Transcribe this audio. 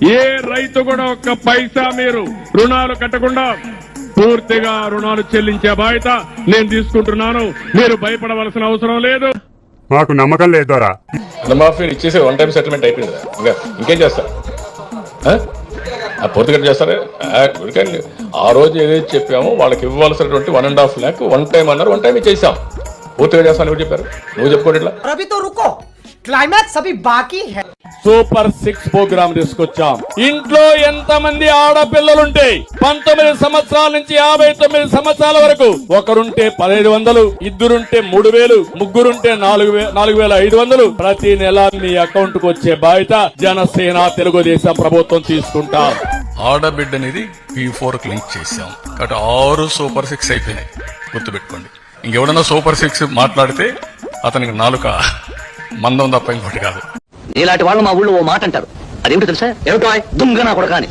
ఏ రైతు కూడా ఒక్క పైసా మీరు రుణాలు కట్టకుండా పూర్తిగా రుణాలు చెల్లించే బాధ్యత నేను తీసుకుంటున్నాను. మీరు భయపడవలసిన అవసరం లేదు. మాకు నమ్మకం లేదు దొరా. రుణమాఫీ ఇచ్చేసి వన్ టైం సెటిల్మెంట్ అయిపోయింది కదా, ఇంకేం చేస్తారు? పూర్తిగా చేస్తారా? ఆ రోజు ఏదైతే చెప్పామో వాళ్ళకి ఇవ్వాల్సినటువంటి 1.5 lakh వన్ టైం అన్నారు, వన్ టైం ఇచ్చేసాం. పూర్తిగా చేస్తాను ఎవరు చెప్పారు? నువ్వు చెప్పుకోండి. ఇట్లా క్లైమాక్స్ అభి బాకీ హై. సూపర్ 6 ప్రోగ్రామ్ తీసుకొచ్చాం. ఇంట్లో ఎంతమంది ఆడపిల్లలుంటే 19 సంవత్సరాల నుంచి 59 సంవత్సరాల వరకు, ఒకరుంటే 1500, ఇద్దరుంటే 3000, ముగ్గురుంటే 4500 ప్రతి నెల మీ అకౌంట్ కు వచ్చే బాధ్యత జనసేన తెలుగుదేశం ప్రభుత్వం తీసుకుంటాం. ఆడబిడ్డ అనేది P4 లింక్ చేశాం కాబట్టి 6 సూపర్ 6 అయిపోయినాయి. గుర్తుపెట్టుకోండి. ఇంకెవడన్నా సూపర్ 6 మాట్లాడితే అతనికి నాలుక మందం తప్ప ఇంకోటి కాదు. ఇలాంటి వాళ్ళు మా ఊళ్ళో ఓ మాట అంటారు, అదేమిటో తెలుసా? ఏమిటో దుంగ నా కొడకా అని.